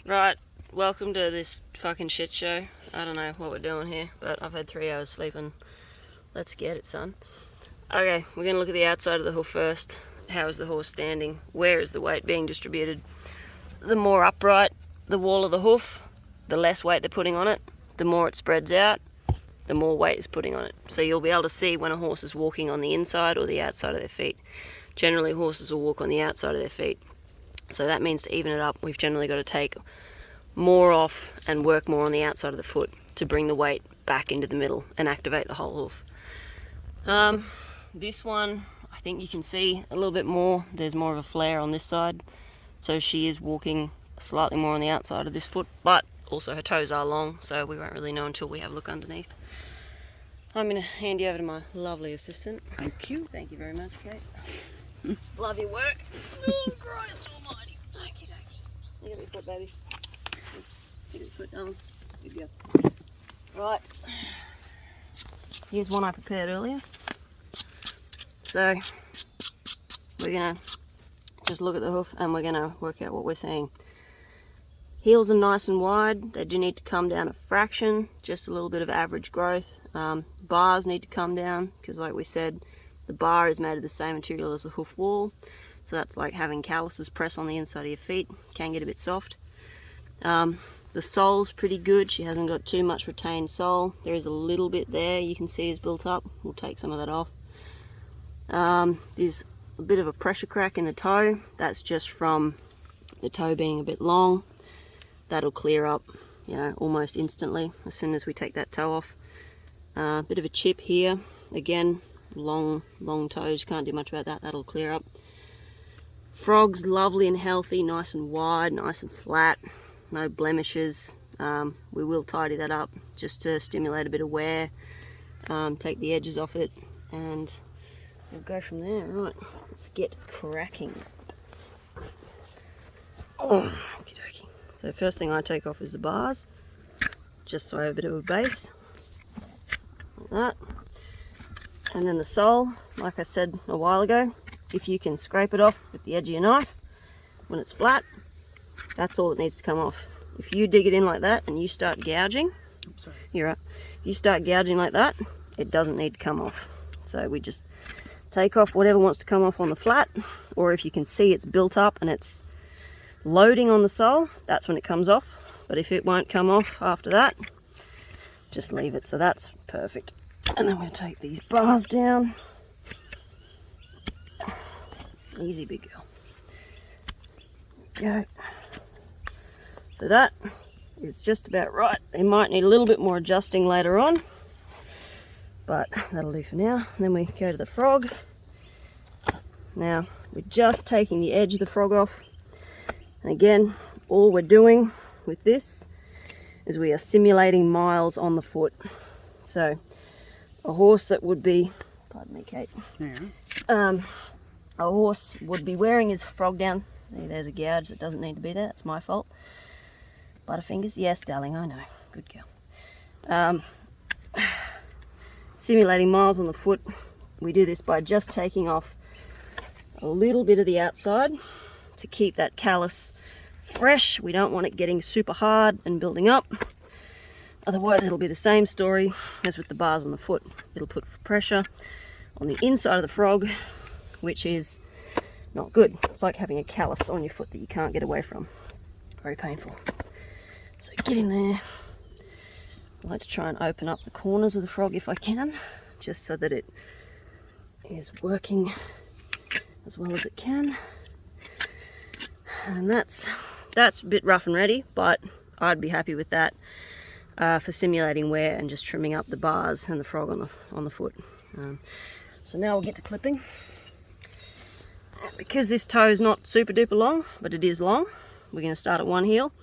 Right, welcome to this fucking shit show. I don't know what we're doing here, but I've had 3 hours sleeping. Let's get it, son. Okay, we're going to look at the outside of the hoof first. How is the horse standing? Where is the weight being distributed? The more upright the wall of the hoof, the less weight they're putting on it. The more it spreads out, the more weight is putting on it. So you'll be able to see when a horse is walking on the inside or the outside of their feet. Generally, horses will walk on the outside of their feet. So that means to even it up, we've generally got to take more off and work more on the outside of the foot to bring the weight back into the middle and activate the whole hoof. This one, I think you can see a little bit more. There's more of a flare on this side. So she is walking slightly more on the outside of this foot, but also her toes are long, so we won't really know until we have a look underneath. I'm going to hand you over to my lovely assistant. Thank you. Thank you very much, Kate. Love your work. Oh, Christ almighty. Thank you, Dave. Look at your foot, baby. Get your foot down. Good girl. Right. Here's one I prepared earlier. So, we're going to just look at the hoof and we're going to work out what we're seeing. Heels are nice and wide. They do need to come down a fraction, just a little bit of average growth. Bars need to come down because, like we said, the bar is made of the same material as the hoof wall. So that's like having calluses press on the inside of your feet. Can get a bit soft. The sole's pretty good. She hasn't got too much retained sole. There is a little bit there you can see is built up. We'll take some of that off. There's a bit of a pressure crack in the toe. That's just from the toe being a bit long. That'll clear up, you know, almost instantly as soon as we take that toe off. Bit of a chip here. Again, long toes. Can't do much about that. That'll clear up. Frog's lovely and healthy, nice and wide, nice and flat. No blemishes. We will tidy that up just to stimulate a bit of wear. Take the edges off it and we'll go from there. Right, let's get cracking. Oh, okey-dokey. So first thing I take off is the bars, just so I have a bit of a base, like that. And then the sole, like I said a while ago, if you can scrape it off with the edge of your knife when it's flat, that's all that needs to come off. If you dig it in like that and you start gouging, you're right. If you start gouging like that, it doesn't need to come off. So we just take off whatever wants to come off on the flat, or if you can see it's built up and it's loading on the sole, that's when it comes off. But if it won't come off after that, just leave it. So that's perfect. And then we'll take these bars down. Easy, big girl. There we go. So that is just about right. They might need a little bit more adjusting later on, but that'll do for now. And then we go to the frog. Now, we're just taking the edge of the frog off. And again, all we're doing with this is we are simulating miles on the foot. So, a horse that would be, pardon me, Kate. Yeah. A horse would be wearing his frog down. See, there's a gouge that doesn't need to be there. It's my fault. Butterfingers, yes, darling, I know. Good girl. Simulating miles on the foot. We do this by just taking off a little bit of the outside to keep that callus fresh. We don't want it getting super hard and building up. Otherwise, it'll be the same story as with the bars on the foot. It'll put pressure on the inside of the frog, which is not good. It's like having a callus on your foot that you can't get away from. Very painful. So get in there. I like to try and open up the corners of the frog if I can, just so that it is working as well as it can. And that's a bit rough and ready, but I'd be happy with that for simulating wear and just trimming up the bars and the frog on the foot. So now we'll get to clipping. Because this toe is not super duper long, but it is long, we're going to start at one heel.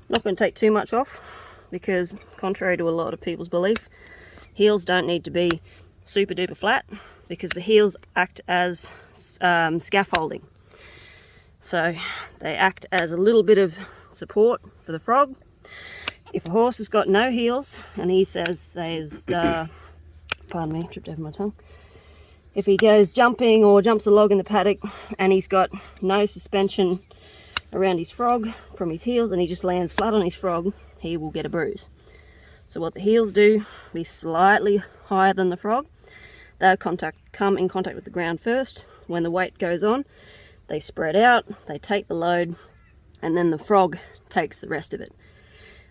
Not going to take too much off, because contrary to a lot of people's belief, heels don't need to be super duper flat, because the heels act as scaffolding. So they act as a little bit of support for the frog. If a horse has got no heels and he says, pardon me, tripped over my tongue. If he goes jumping or jumps a log in the paddock and he's got no suspension around his frog from his heels and he just lands flat on his frog, he will get a bruise. So what the heels do, be slightly higher than the frog. They'll come in contact with the ground first. When the weight goes on, they spread out, they take the load, and then the frog takes the rest of it.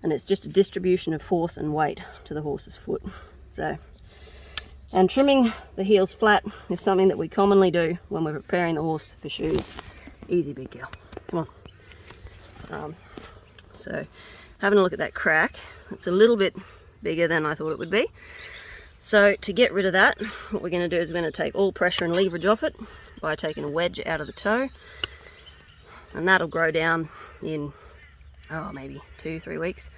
And it's just a distribution of force and weight to the horse's foot. So, and trimming the heels flat is something that we commonly do when we're preparing the horse for shoes. Easy, big girl. Come on. So, having a look at that crack, it's a little bit bigger than I thought it would be. So to get rid of that, what we're going to do is we're going to take all pressure and leverage off it by taking a wedge out of the toe. And that'll grow down in, maybe 2-3 weeks.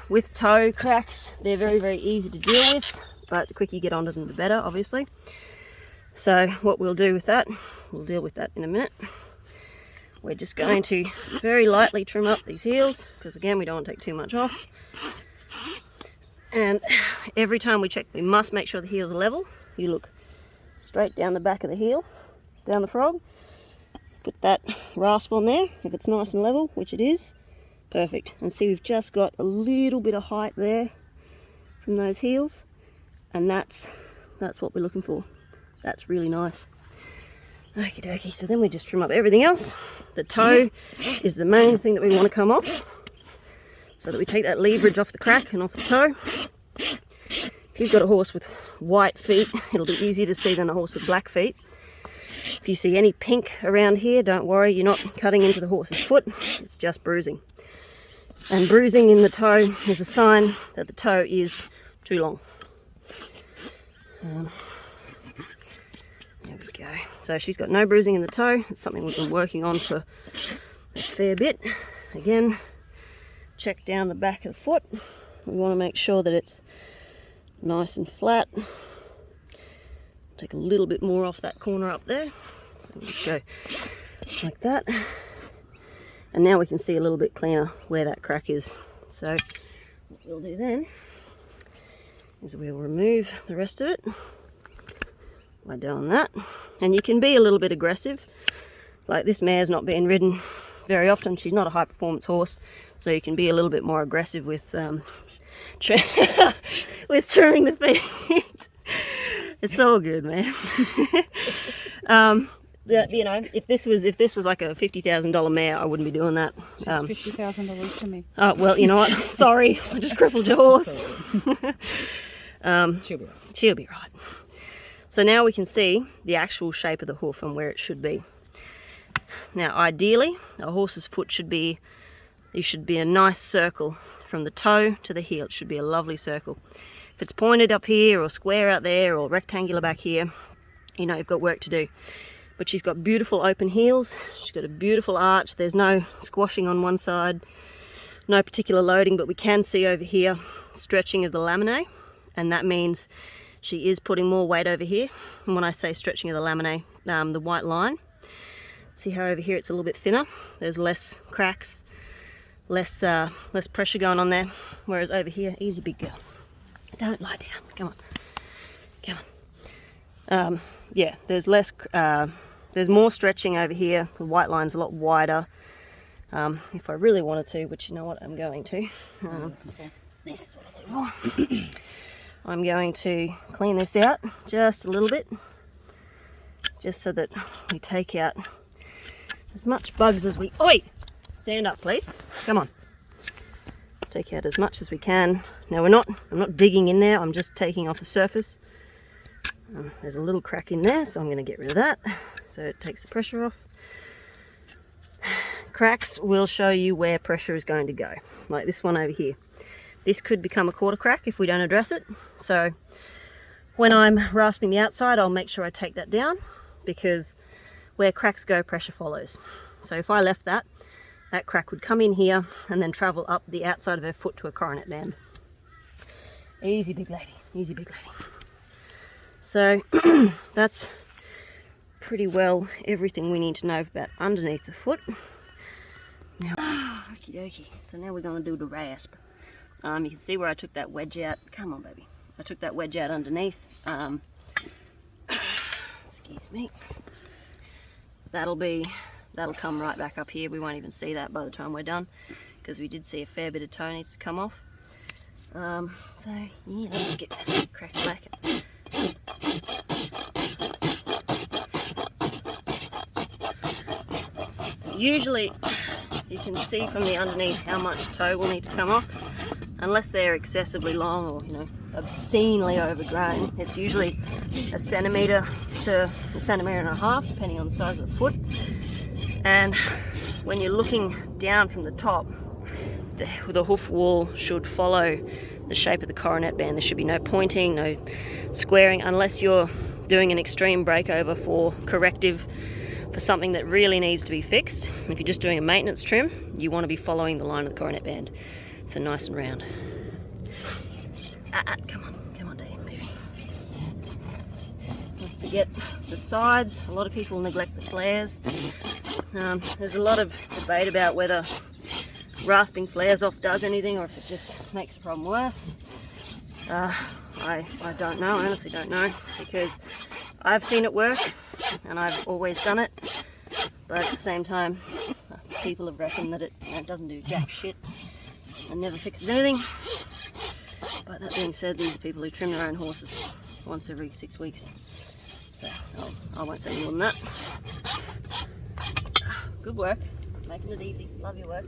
With toe cracks, they're very, very easy to deal with, but the quicker you get onto them, the better, obviously. So what we'll do with that, we'll deal with that in a minute. We're just going to very lightly trim up these heels, because again, we don't want to take too much off. And every time we check, we must make sure the heel's level. You look straight down the back of the heel, down the frog. Put that rasp on there. If it's nice and level, which it is, perfect. And see, we've just got a little bit of height there from those heels, and that's what we're looking for. That's really nice. Okie dokie. So then we just trim up everything else. The toe is the main thing that we want to come off, so that we take that leverage off the crack and off the toe. If you've got a horse with white feet, it'll be easier to see than a horse with black feet. If you see any pink around here, don't worry, you're not cutting into the horse's foot, it's just bruising. And bruising in the toe is a sign that the toe is too long. There we go. So she's got no bruising in the toe. It's something we've been working on for a fair bit. Again, check down the back of the foot. We want to make sure that it's nice and flat. Take a little bit more off that corner up there. We'll just go like that. And now we can see a little bit cleaner where that crack is. So what we'll do then is we'll remove the rest of it by doing that. And you can be a little bit aggressive. Like this mare's not being ridden very often. She's not a high performance horse, so you can be a little bit more aggressive with with trimming the feet. It's all good, man. You know, if this was like a $50,000 mare, I wouldn't be doing that. She's $50,000 to me. Oh well, you know what? Sorry, I just crippled your horse. She'll be right. She'll be right. So now we can see the actual shape of the hoof and where it should be. Now, ideally, a horse's foot should be a nice circle from the toe to the heel. It should be a lovely circle. If it's pointed up here or square out there or rectangular back here, you know you've got work to do. But she's got beautiful open heels. She's got a beautiful arch. There's no squashing on one side, no particular loading, but we can see over here stretching of the laminae, and that means she is putting more weight over here. And when I say stretching of the laminae, the white line, see how over here it's a little bit thinner. There's less cracks, less pressure going on there. Whereas over here, easy big girl. Don't lie down. Come on. Come on. Yeah, there's less. There's more stretching over here. The white line's a lot wider. If I really wanted to, which you know what, I'm going to. This is what I look for. I'm going to clean this out just a little bit, just so that we take out as much bugs as we... Oi! Stand up, please. Come on. Take out as much as we can. Now I'm not digging in there, I'm just taking off the surface. There's a little crack in there, so I'm going to get rid of that, so it takes the pressure off. Cracks will show you where pressure is going to go, like this one over here. This could become a quarter crack if we don't address it. So when I'm rasping the outside, I'll make sure I take that down, because where cracks go, pressure follows. So if I left that crack would come in here and then travel up the outside of her foot to a coronet band. Easy, big lady. Easy, big lady. So that's pretty well everything we need to know about underneath the foot. Now, okie dokie. So now we're going to do the rasp. You can see where I took that wedge out. Come on, baby. I took that wedge out underneath. Excuse me. That'll be that'll come right back up here. We won't even see that by the time we're done, because we did see a fair bit of toe needs to come off. So yeah, let's get cracked back. Usually you can see from the underneath how much toe will need to come off, unless they're excessively long or, you know, obscenely overgrown. It's usually a centimetre to a centimetre and a half, depending on the size of the foot. And when you're looking down from the top, the hoof wall should follow the shape of the coronet band. There should be no pointing, no squaring, unless you're doing an extreme breakover for corrective, for something that really needs to be fixed. If you're just doing a maintenance trim, you want to be following the line of the coronet band, so nice and round. Come on, Dave, baby. Don't forget the sides. A lot of people neglect the flares. There's a lot of debate about whether rasping flares off does anything or if it just makes the problem worse. I don't know, I honestly don't know, because I've seen it work and I've always done it, but at the same time people have reckoned that it, you know, doesn't do jack shit and never fixes anything. But that being said, these are people who trim their own horses once every 6 weeks, so I won't say more than that. Good work, making it easy, love your work.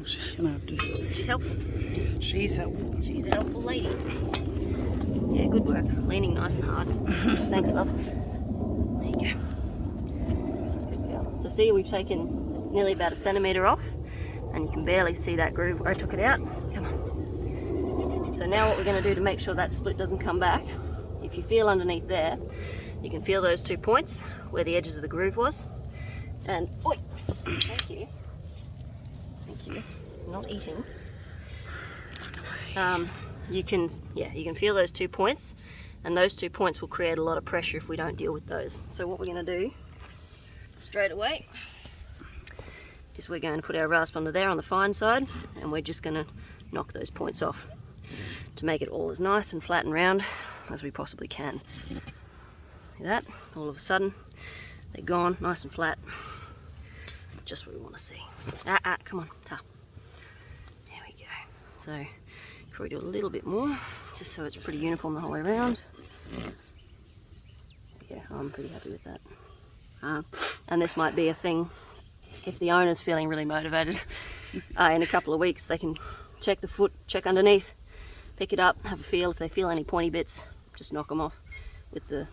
She's gonna have to. She's helpful. She's helpful. She's a helpful lady. Yeah, good work. Leaning nice and hard. Thanks, love. There you go. Good girl. So see, we've taken nearly about a centimetre off, and you can barely see that groove where I took it out. Come on. So now what we're going to do to make sure that split doesn't come back, if you feel underneath there, you can feel those 2 points where the edges of the groove was. And, oi! Thank you. Not eating. You can feel those 2 points, and those 2 points will create a lot of pressure if we don't deal with those. So what we're going to do straight away is we're going to put our rasp under there on the fine side, and we're just going to knock those points off to make it all as nice and flat and round as we possibly can. See that? All of a sudden they're gone, nice and flat. Just what we want to see. Come on, tough. There we go. So, probably do a little bit more, just so it's pretty uniform the whole way around. Yeah, I'm pretty happy with that. And this might be a thing, if the owner's feeling really motivated, in a couple of weeks they can check the foot, check underneath, pick it up, have a feel. If they feel any pointy bits, just knock them off with the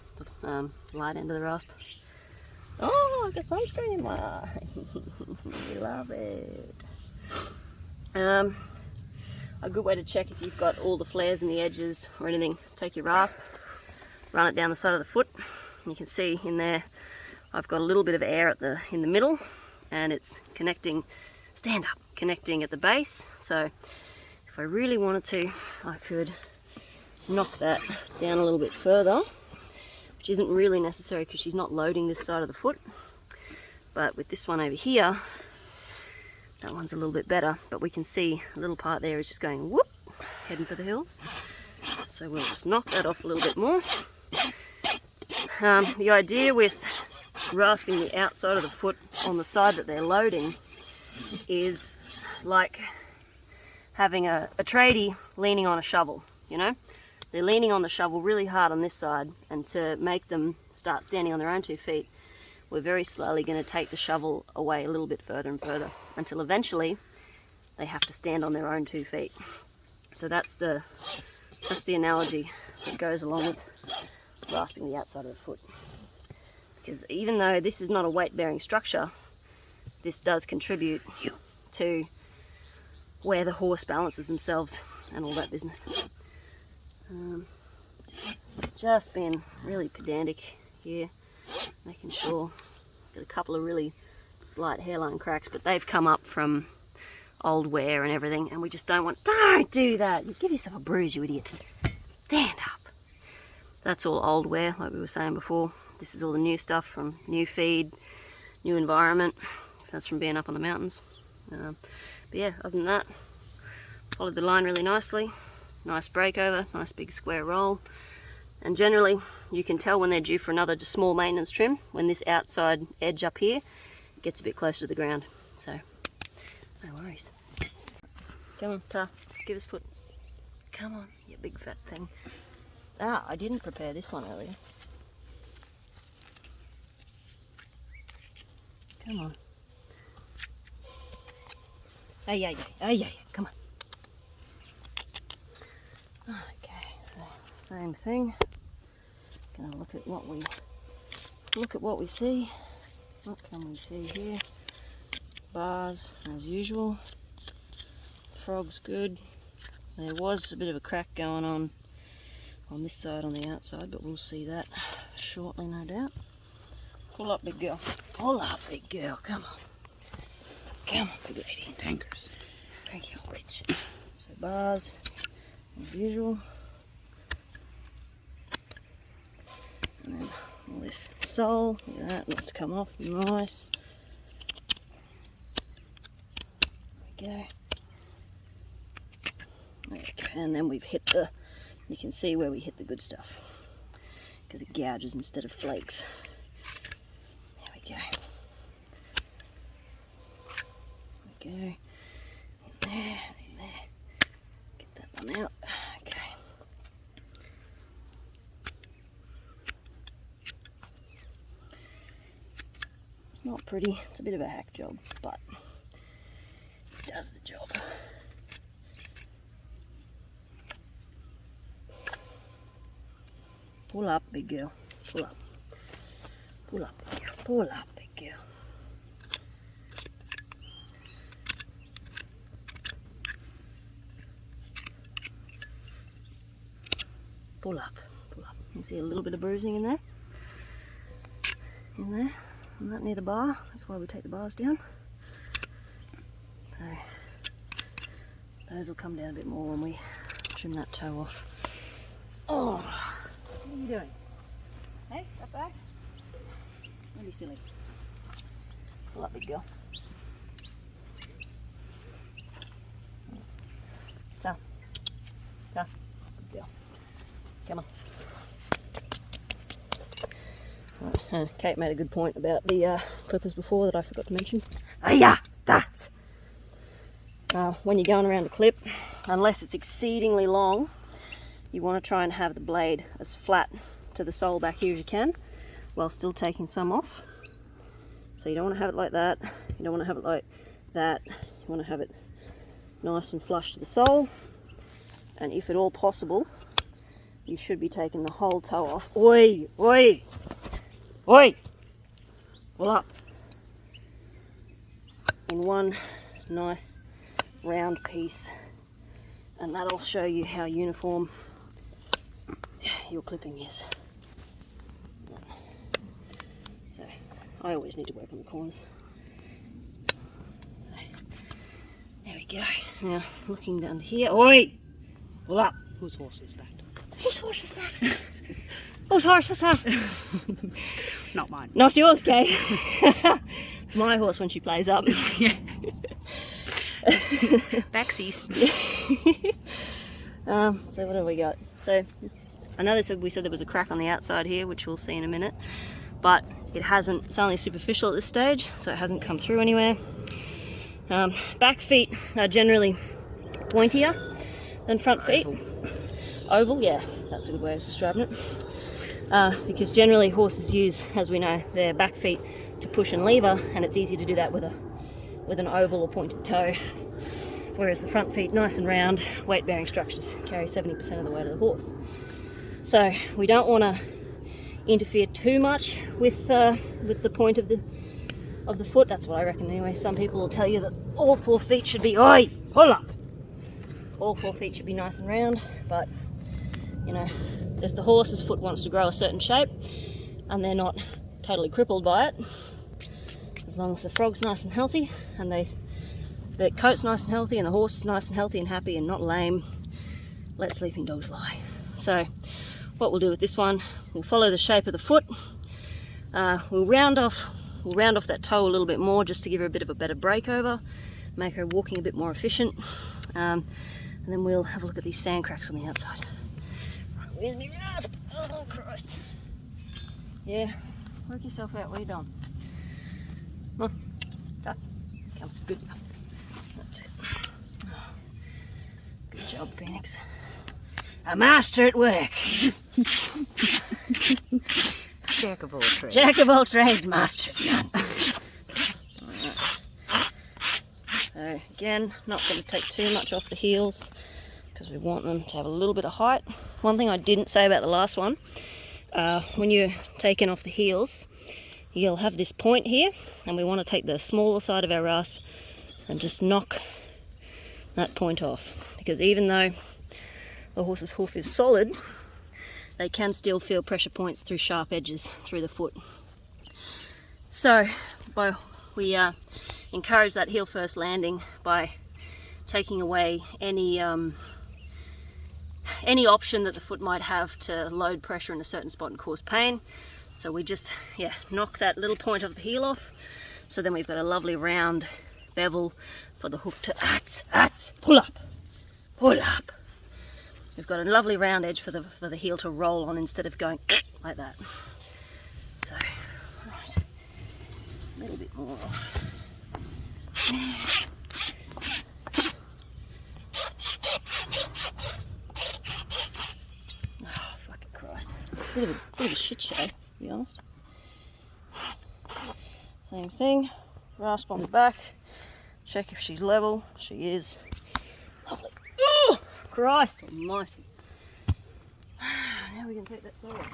light end of the rasp. Oh, I've got sunscreen in my eye. We love it. A good way to check if you've got all the flares in the edges or anything, take your rasp, run it down the side of the foot. You can see in there I've got a little bit of air in the middle, and it's connecting, connecting at the base. So if I really wanted to, I could knock that down a little bit further, which isn't really necessary because she's not loading this side of the foot. But with this one over here, that one's a little bit better, but we can see a little part there is just going whoop, heading for the hills. So we'll just knock that off a little bit more. The idea with rasping the outside of the foot on the side that they're loading is like having a tradie leaning on a shovel, you know? They're leaning on the shovel really hard on this side, and to make them start standing on their own 2 feet, we're very slowly going to take the shovel away a little bit further and further until eventually they have to stand on their own 2 feet. So that's the analogy that goes along with rasping the outside of the foot. Because even though this is not a weight-bearing structure, this does contribute to where the horse balances themselves and all that business. Just being really pedantic here, making sure. Got a couple of really slight hairline cracks, but they've come up from old wear and everything, and we just don't do that. You give yourself a bruise, you idiot. Stand up. That's all old wear, like we were saying before. This is all the new stuff from new feed, new environment. That's from being up on the mountains. But yeah, other than that, followed the line really nicely. Nice breakover, nice big square roll. And generally, you can tell when they're due for another small maintenance trim, when this outside edge up here gets a bit closer to the ground. So, no worries. Come on, Ta, give us foot. Come on, you big fat thing. Ah, I didn't prepare this one earlier. Come on. Oh yeah, come on. Okay, so same thing. Gonna look at what we see. What can we see here? Bars as usual. Frog's good. There was a bit of a crack going on this side on the outside, but we'll see that shortly, no doubt. Pull up, big girl. Pull up, big girl. Come on. Come on, big lady. Tankers. Thank you, bitch. So bars as usual. And then all this sole, look at that, wants to come off, nice. There we go. There we go. And then we've hit you can see where we hit the good stuff, because it gouges instead of flakes. There we go. There we go. In there. Get that one out. Okay. It's not pretty, it's a bit of a hack job, but it does the job. Pull up, big girl. Pull up. Pull up, big girl. Pull up, big girl. Pull up. Pull up. You see a little bit of bruising in there? In there. And that near the bar. That's why we take the bars down. So those will come down a bit more when we trim that toe off. Oh, what are you doing? Hey, that back? Don't be silly. Pull up, big girl. Down. Down. Good girl. Come on. Right, Kate made a good point about the clippers before that I forgot to mention. Oh yeah, that! When you're going around a clip, unless it's exceedingly long, you want to try and have the blade as flat to the sole back here as you can, while still taking some off. So you don't want to have it like that, you don't want to have it like that, you want to have it nice and flush to the sole, and if at all possible, you should be taking the whole toe off. Oi! Oi! Oi! Pull up. In one nice round piece, and that'll show you how uniform your clipping is. So I always need to work on the corners. So, there we go. Now looking down here. Oi! Pull up. Whose horse is that? Whose horse is that? Whose horse is that? Not mine. Not yours, Kay. It's my horse when she plays up. Yeah. Backsies. So what have we got? So I know we said there was a crack on the outside here, which we'll see in a minute, but it hasn't. It's only superficial at this stage, so it hasn't come through anywhere. Back feet are generally pointier than front feet. Oval, yeah, that's a good way of describing it. Because generally horses use, as we know, their back feet to push and lever, and it's easy to do that with an oval or pointed toe. Whereas the front feet, nice and round, weight-bearing structures, carry 70% of the weight of the horse. So we don't want to interfere too much with the point of the foot. That's what I reckon anyway. Some people will tell you that all 4 feet should be, oi, pull up. All 4 feet should be nice and round, but you know, if the horse's foot wants to grow a certain shape and they're not totally crippled by it, as long as the frog's nice and healthy and the coat's nice and healthy and the horse is nice and healthy and happy and not lame, let sleeping dogs lie. So what we'll do with this one, we'll follow the shape of the foot. We'll round off that toe a little bit more just to give her a bit of a better breakover, make her walking a bit more efficient, and then we'll have a look at these sand cracks on the outside. Right, where's me rasp? Oh Christ! Yeah, work yourself out. What are you doing? Come on. Good. That's it. Good job, Phoenix. A master at work. Jack of all trades. Jack of all trades, master at none. So again, not going to take too much off the heels because we want them to have a little bit of height. One thing I didn't say about the last one, when you're taking off the heels, you'll have this point here, and we want to take the smaller side of our rasp and just knock that point off, because even though the horse's hoof is solid, they can still feel pressure points through sharp edges through the foot. So we encourage that heel first landing by taking away any option that the foot might have to load pressure in a certain spot and cause pain. So we just knock that little point of the heel off, so then we've got a lovely round bevel for the hoof to pull up. We've got a lovely round edge for the heel to roll on instead of going like that. So, right, a little bit more off. Oh, fucking Christ. Bit of a shit show, to be honest. Same thing, rasp on the back, check if she's level. She is. Lovely. Oh, Christ almighty. Now we can take that dog.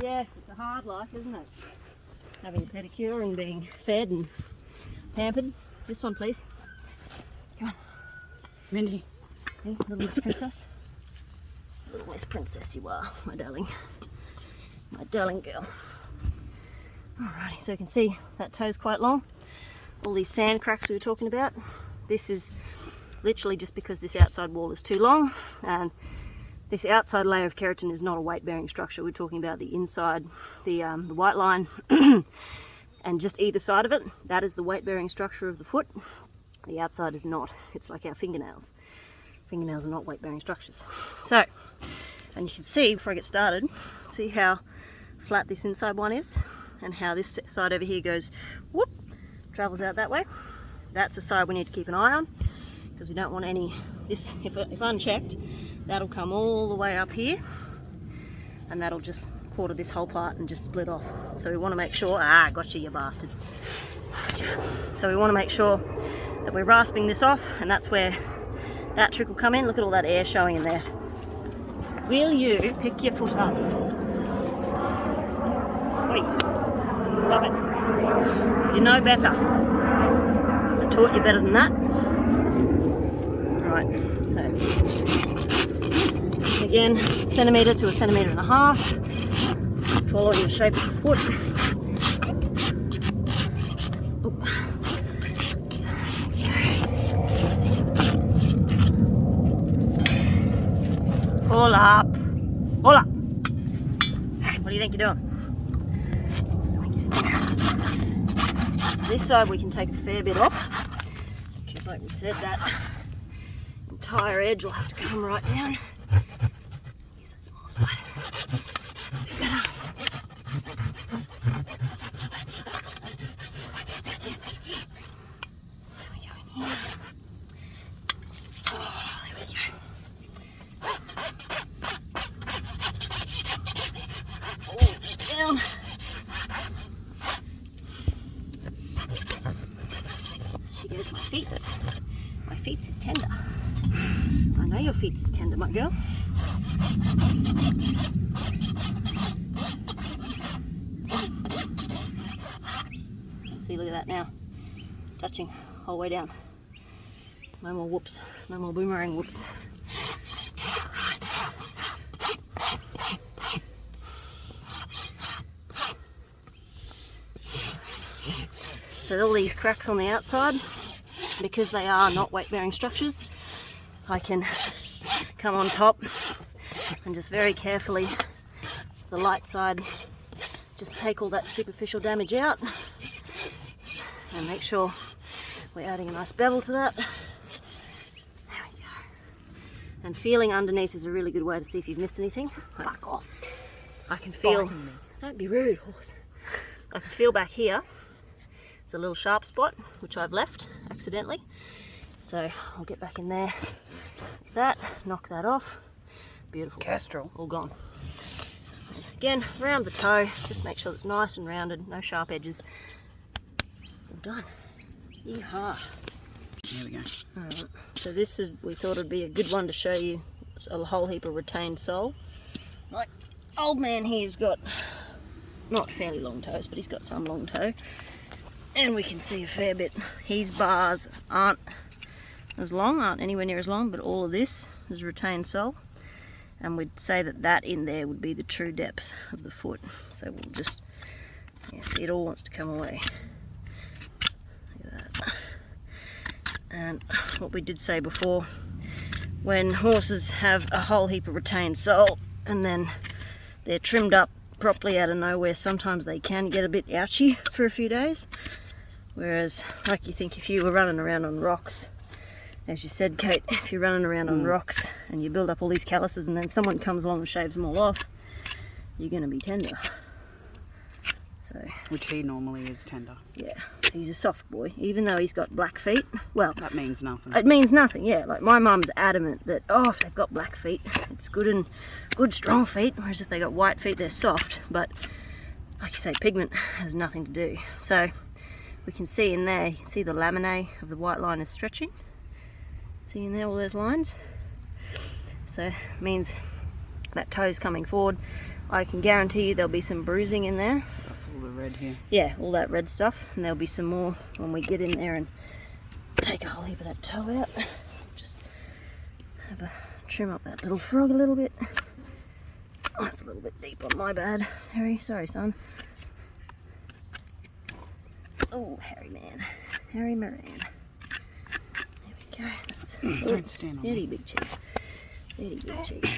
Yes, it's a hard life, isn't it? Having a pedicure and being fed and pampered. This one, please. Come on. Mindy. Hey, little Miss Princess. Little Miss Princess you are, my darling. My darling girl. Alrighty, so you can see that toe's quite long. All these sand cracks we were talking about. This is literally just because this outside wall is too long, and this outside layer of keratin is not a weight-bearing structure. We're talking about the inside, the white line, and just either side of it. That is the weight-bearing structure of the foot. The outside is not. It's like our fingernails. Fingernails are not weight-bearing structures. So, and you can see before I get started, see how flat this inside one is, and how this side over here goes whoop, travels out that way. That's the side we need to keep an eye on, because we don't want any, if unchecked, that'll come all the way up here, and that'll just quarter this whole part and just split off. So we want to make sure, gotcha you bastard. Gotcha. So we want to make sure that we're rasping this off, and that's where that trick will come in. Look at all that air showing in there. Will you pick your foot up? Wait, stop it. You know better. I taught you better than that. Right, so again, centimetre to a centimetre and a half, following the shape of the foot. Pull up, pull up. What do you think you're doing? This side we can take a fair bit off, because like we said, that entire edge will have to come right down. Use that small side. That's a bit better. There we go in here. Oh, there we go. Oh, down. She goes my feet. My feet is tender. I know your feet is tender, my girl. See, look at that now. Touching all the way down. No more whoops. No more boomerang whoops. Right. So all these cracks on the outside, because they are not weight-bearing structures, I can come on top and just very carefully, the light side, just take all that superficial damage out and make sure we're adding a nice bevel to that. There we go. And feeling underneath is a really good way to see if you've missed anything. Fuck off. I can feel, don't be rude, horse. I can feel back here. It's a little sharp spot, which I've left accidentally. So I'll get back in there, like that, knock that off. Beautiful. Kestrel. All gone. Again, round the toe, just make sure it's nice and rounded, no sharp edges. All done. Yeehaw. There we go. Alright, so this is, we thought it'd be a good one to show you a whole heap of retained sole. Like, old man here's got, not fairly long toes, but he's got some long toe. And we can see a fair bit. His bars aren't as long, aren't anywhere near as long, but all of this is retained sole. And we'd say that that in there would be the true depth of the foot. So we'll just, yeah, see, it all wants to come away. Look at that. And what we did say before, when horses have a whole heap of retained sole and then they're trimmed up properly out of nowhere, sometimes they can get a bit ouchy for a few days. Whereas, like, you think if you were running around on rocks, as you said, Kate, if you're running around on rocks and you build up all these calluses and then someone comes along and shaves them all off, you're going to be tender. So, which he normally is tender. Yeah, he's a soft boy, even though he's got black feet. Well, that means nothing. It means nothing, yeah. Like, my mum's adamant that, oh, if they've got black feet, it's good strong feet, whereas if they got white feet, they're soft. But like you say, pigment has nothing to do. So we can see in there, you can see the laminae of the white line is stretching. See in there all those lines? So it means that toe's coming forward. I can guarantee you there'll be some bruising in there. That's all the red here. Yeah, all that red stuff, and there'll be some more when we get in there and take a whole heap of that toe out. Just have a trim up that little frog a little bit. Oh, that's a little bit deep on my bad, Harry. Sorry, son. Oh, Harry man. Harry Moran. There we go. That's Don't stand on very me. big cheek. Very big cheek.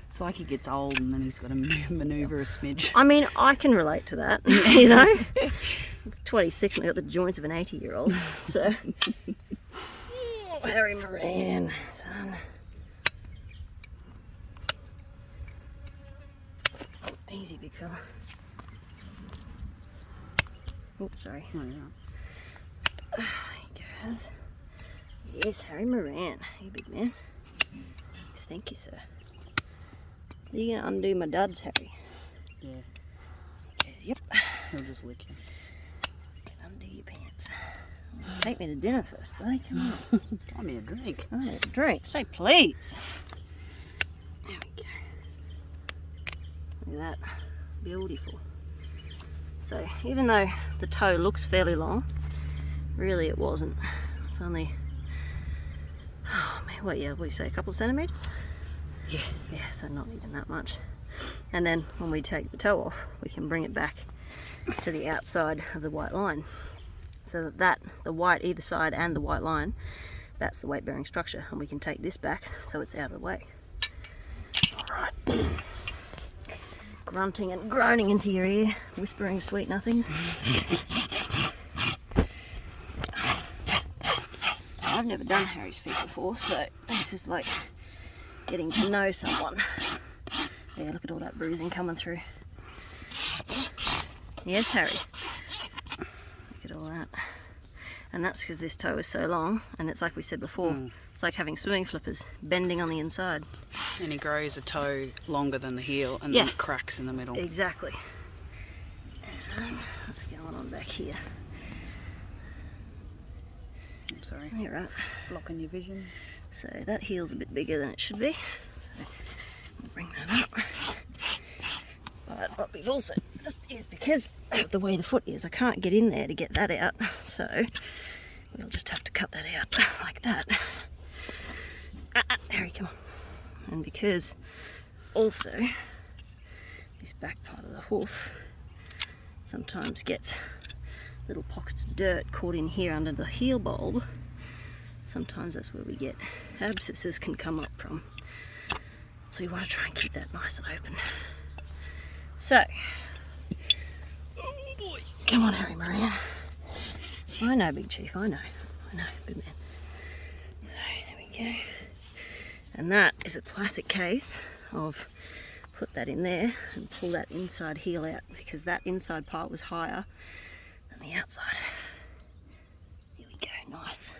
It's like he gets old and then he's got to manoeuvre a smidge. I mean, I can relate to that, you know. 26 and I got the joints of an 80-year-old, so. Oh, Harry Moran, son. Easy, big fella. Oh, sorry. Oh, yeah. There he goes. Yes, Harry Moran. Hey, big man. Thank you, sir. Are you gonna undo my duds, Harry? Yeah. Okay, yep. He'll just lick you. Undo your pants. Take me to dinner first, buddy. Come on. Buy me a drink. I need a drink. Say please. There we go. Look at that. Beautiful. So even though the toe looks fairly long, really it wasn't. It's only, oh man, what do you say, a couple of centimetres? Yeah. Yeah, so not even that much. And then when we take the toe off, we can bring it back to the outside of the white line. So that the white either side and the white line, that's the weight bearing structure. And we can take this back so it's out of the way. Alright. Grunting and groaning into your ear, whispering sweet nothings. I've never done Harry's feet before, so this is like getting to know someone. Yeah, look at all that bruising coming through. Yes, Harry. Look at all that. And that's because this toe is so long, and it's like we said before, it's like having swimming flippers, bending on the inside. And he grows a toe longer than the heel, and then it cracks in the middle. Exactly. What's going on back here? I'm sorry. You're right. Blocking your vision. So that heel's a bit bigger than it should be. So we'll bring that up. But what we've also noticed is because of the way the foot is, I can't get in there to get that out. So we'll just have to cut that out like that. Harry, come on. And because also this back part of the hoof sometimes gets little pockets of dirt caught in here under the heel bulb, sometimes that's where we get abscesses can come up from. So we want to try and keep that nice and open. So, oh boy, come on, Harry Moran. I know, Big Chief, I know, good man. So, there we go. And that is a classic case of put that in there and pull that inside heel out, because that inside part was higher than the outside. nice.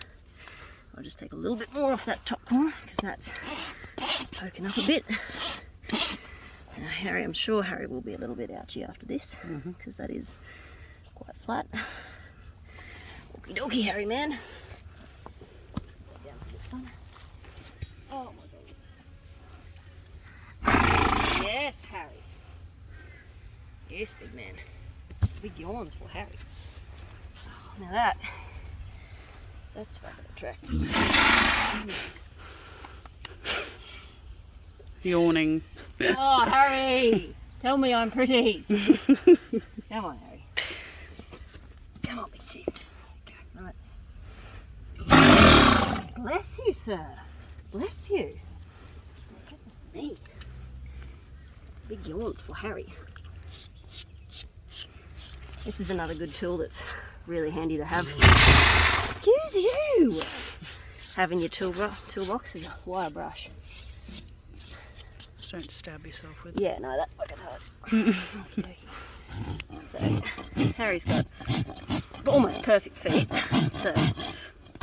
I'll just take a little bit more off that top corner because that's poking up a bit. Now Harry, I'm sure Harry will be a little bit ouchy after this because that is quite flat. Okie dokie, Harry man. Down a bit, son. Oh my god. Yes, Harry. Yes, big man. Big yawns for Harry. Oh, now that's fucking attractive. Yawning. Oh, Harry! Tell me I'm pretty. Come on, Harry. Come on, big chief. Right. Bless you, sir. Bless you. Goodness me. Big yawns for Harry. This is another good tool that's really handy to have. Excuse you! Having your toolbox is a wire brush. Just don't stab yourself with it. Yeah, no, that fucking hurts. So, Harry's got almost perfect feet, so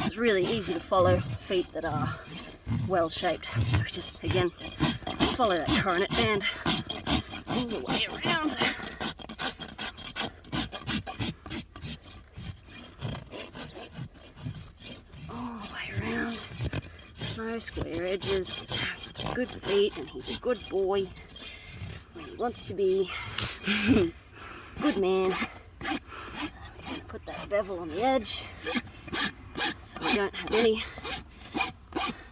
it's really easy to follow feet that are well shaped. So just, again, follow that coronet band all the way around. All the way around. No square edges, because Harry's got good feet and he's a good boy. When he wants to be. He's a good man. We're going to put that bevel on the edge so we don't have any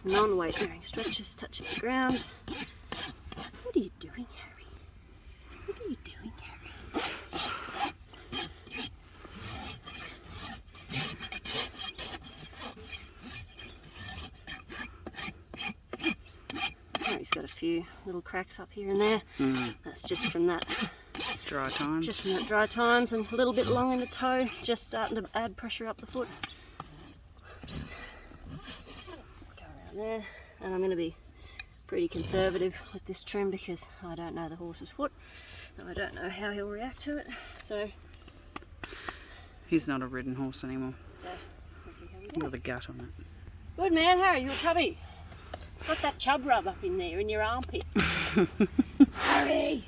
non-weight bearing stretches touching the ground. What are you doing, Harry? What are you doing, Harry? Harry's got a few little cracks up here and there. That's just from that dry times. Just from that dry times and a little bit long in the toe, just starting to add pressure up the foot. Just go around there, and I'm going to be pretty conservative with this trim because I don't know the horse's foot and I don't know how he'll react to it. So he's not a ridden horse anymore. Yeah. With a gut on it. Good man, Harry, you're chubby. Got that chub rub up in there in your armpits. Harry!